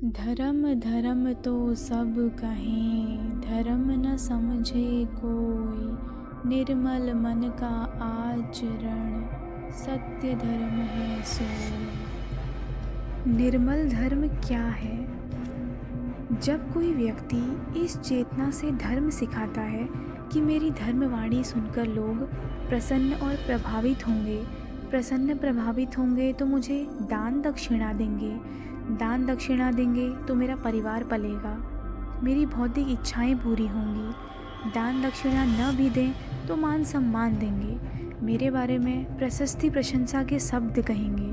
धर्म धर्म तो सब कहें, धर्म न समझे कोई। निर्मल मन का आचरण, सत्य धर्म है सोई। निर्मल धर्म क्या है? जब कोई व्यक्ति इस चेतना से धर्म सिखाता है कि मेरी धर्मवाणी सुनकर लोग प्रसन्न और प्रभावित होंगे तो मुझे दान दक्षिणा देंगे तो मेरा परिवार पलेगा, मेरी भौतिक इच्छाएं पूरी होंगी। दान दक्षिणा न भी दें तो मान सम्मान देंगे, मेरे बारे में प्रशस्ति प्रशंसा के शब्द कहेंगे।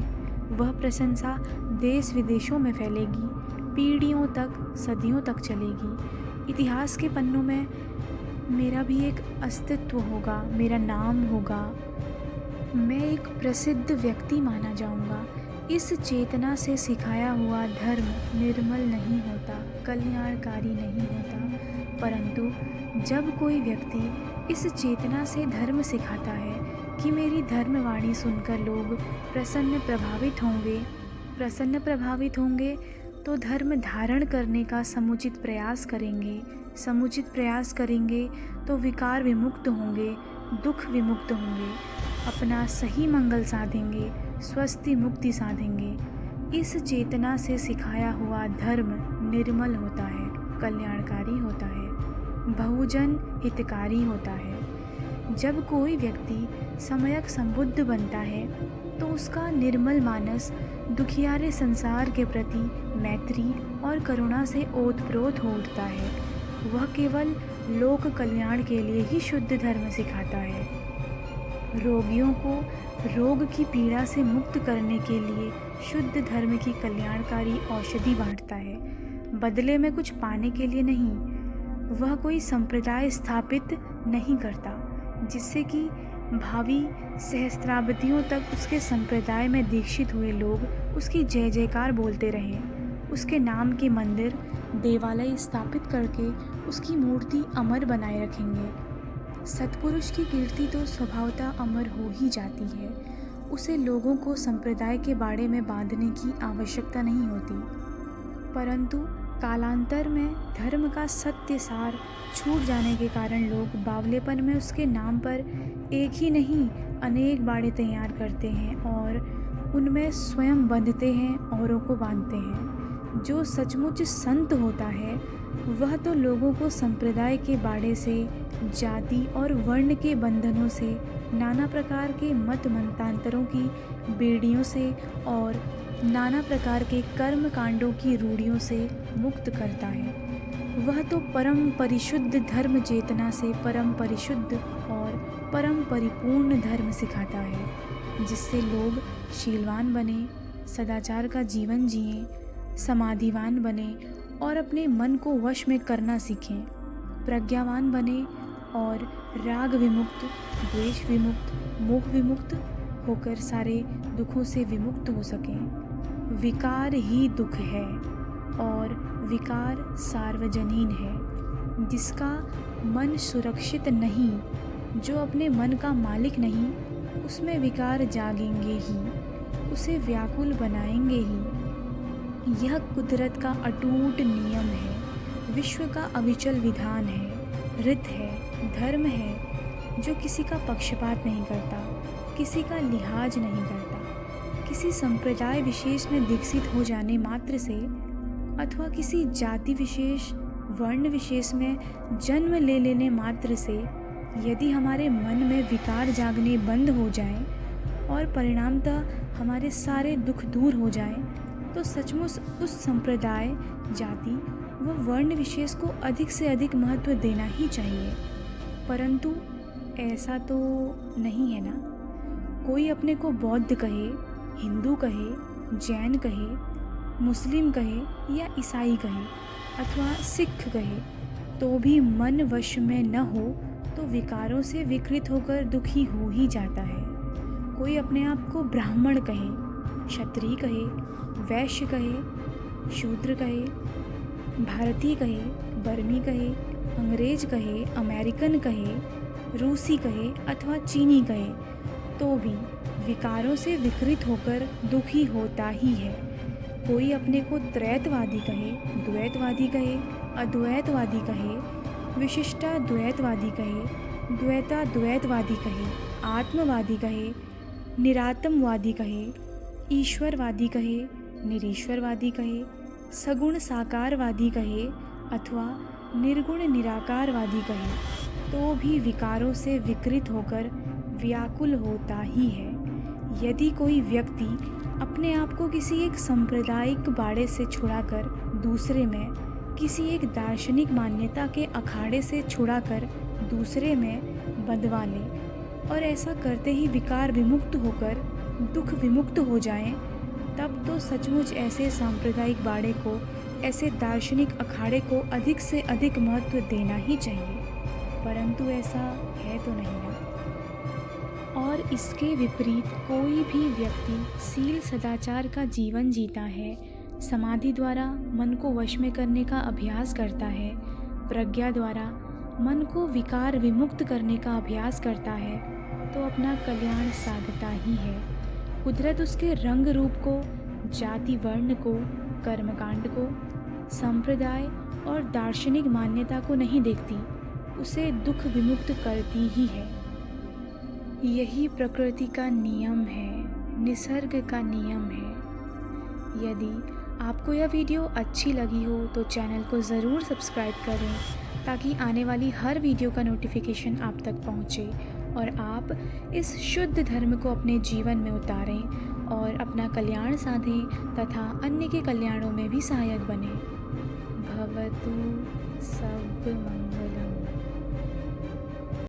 वह प्रशंसा देश विदेशों में फैलेगी, पीढ़ियों तक सदियों तक चलेगी। इतिहास के पन्नों में मेरा भी एक अस्तित्व होगा, मेरा नाम होगा, मैं एक प्रसिद्ध व्यक्ति माना जाऊंगा। इस चेतना से सिखाया हुआ धर्म निर्मल नहीं होता, कल्याणकारी नहीं होता। परंतु जब कोई व्यक्ति इस चेतना से धर्म सिखाता है कि मेरी धर्मवाणी सुनकर लोग प्रसन्न प्रभावित होंगे तो धर्म धारण करने का समुचित प्रयास करेंगे तो विकार विमुक्त होंगे, दुख विमुक्त होंगे, अपना सही मंगल साधेंगे, स्वस्ति मुक्ति साधेंगे। इस चेतना से सिखाया हुआ धर्म निर्मल होता है, कल्याणकारी होता है, बहुजन हितकारी होता है। जब कोई व्यक्ति सम्यक संबुद्ध बनता है तो उसका निर्मल मानस दुखियारे संसार के प्रति मैत्री और करुणा से ओतप्रोत हो उठता है। वह केवल लोक कल्याण के लिए ही शुद्ध धर्म सिखाता है। रोगियों को रोग की पीड़ा से मुक्त करने के लिए शुद्ध धर्म की कल्याणकारी औषधि बांटता है, बदले में कुछ पाने के लिए नहीं। वह कोई संप्रदाय स्थापित नहीं करता जिससे कि भावी सहस्त्राब्दियों तक उसके संप्रदाय में दीक्षित हुए लोग उसकी जय जयकार बोलते रहें। उसके नाम के मंदिर देवालय स्थापित करके उसकी मूर्ति अमर बनाए रखेंगे। सत्पुरुष की कीर्ति तो स्वभावतः अमर हो ही जाती है, उसे लोगों को संप्रदाय के बाड़े में बांधने की आवश्यकता नहीं होती। परंतु कालांतर में धर्म का सत्य सार छूट जाने के कारण लोग बावलेपन में उसके नाम पर एक ही नहीं अनेक बाड़े तैयार करते हैं और उनमें स्वयं बंधते हैं, औरों को बांधते हैं। जो सचमुच संत होता है वह तो लोगों को संप्रदाय के बाड़े से, जाति और वर्ण के बंधनों से, नाना प्रकार के मत मंतांतरों की बेड़ियों से और नाना प्रकार के कर्म कांडों की रूढ़ियों से मुक्त करता है। वह तो परम परिशुद्ध धर्म चेतना से परम परिशुद्ध और परम परिपूर्ण धर्म सिखाता है, जिससे लोग शीलवान बने, सदाचार का जीवन जिएं, समाधिवान बने और अपने मन को वश में करना सीखें, प्रज्ञावान बने और राग विमुक्त, द्वेष विमुक्त, मोह विमुक्त होकर सारे दुखों से विमुक्त हो सकें। विकार ही दुख है और विकार सार्वजनीन है। जिसका मन सुरक्षित नहीं, जो अपने मन का मालिक नहीं, उसमें विकार जागेंगे ही, उसे व्याकुल बनाएंगे ही। यह कुदरत का अटूट नियम है, विश्व का अविचल विधान है, रित है, धर्म है, जो किसी का पक्षपात नहीं करता, किसी का लिहाज नहीं करता। किसी संप्रदाय विशेष में दीक्षित हो जाने मात्र से अथवा किसी जाति विशेष, वर्ण विशेष में जन्म ले लेने मात्र से यदि हमारे मन में विकार जागने बंद हो जाएं और परिणामतः हमारे सारे दुख दूर हो जाएं, तो सचमुच उस संप्रदाय, जाति व वर्ण विशेष को अधिक से अधिक महत्व देना ही चाहिए। परंतु ऐसा तो नहीं है ना। कोई अपने को बौद्ध कहे, हिंदू कहे, जैन कहे, मुस्लिम कहे या ईसाई कहे अथवा सिख कहे, तो भी मन वश में न हो तो विकारों से विकृत होकर दुखी हो ही जाता है। कोई अपने आप को ब्राह्मण कहे, क्षत्रिय कहे, वैश्य कहे, शूद्र कहे, भारतीय कहे, बर्मी कहे, अंग्रेज कहे, अमेरिकन कहे, रूसी कहे अथवा चीनी कहे, तो भी विकारों से विकृत होकर दुखी होता ही है। कोई अपने को त्रैतवादी कहे, द्वैतवादी कहे, अद्वैतवादी कहे, विशिष्टाद्वैतवादी कहे, द्वैताद्वैतवादी कहे, आत्मवादी कहे, निरात्मवादी कहे, ईश्वरवादी कहे, निरीश्वरवादी कहे, सगुण साकारवादी कहे अथवा निर्गुण निराकारवादी कहे, तो भी विकारों से विकृत होकर व्याकुल होता ही है। यदि कोई व्यक्ति अपने आप को किसी एक सांप्रदायिक बाड़े से छुड़ाकर दूसरे में, किसी एक दार्शनिक मान्यता के अखाड़े से छुड़ाकर दूसरे में बंधवा ले और ऐसा करते ही विकार विमुक्त होकर दुख विमुक्त हो जाएं, तब तो सचमुच ऐसे सांप्रदायिक बाड़े को, ऐसे दार्शनिक अखाड़े को अधिक से अधिक महत्व देना ही चाहिए। परंतु ऐसा है तो नहीं ना। और इसके विपरीत कोई भी व्यक्ति सील सदाचार का जीवन जीता है, समाधि द्वारा मन को वश में करने का अभ्यास करता है, प्रज्ञा द्वारा मन को विकार विमुक्त करने का अभ्यास करता है, तो अपना कल्याण साधता ही है। कुदरत उसके रंग रूप को, जाति वर्ण को, कर्मकांड को, संप्रदाय और दार्शनिक मान्यता को नहीं देखती, उसे दुख विमुक्त करती ही है। यही प्रकृति का नियम है, निसर्ग का नियम है। यदि आपको यह वीडियो अच्छी लगी हो तो चैनल को ज़रूर सब्सक्राइब करें ताकि आने वाली हर वीडियो का नोटिफिकेशन आप तक पहुंचे और आप इस शुद्ध धर्म को अपने जीवन में उतारें और अपना कल्याण साधें तथा अन्य के कल्याणों में भी सहायक बने। भवतु सब मंगलम।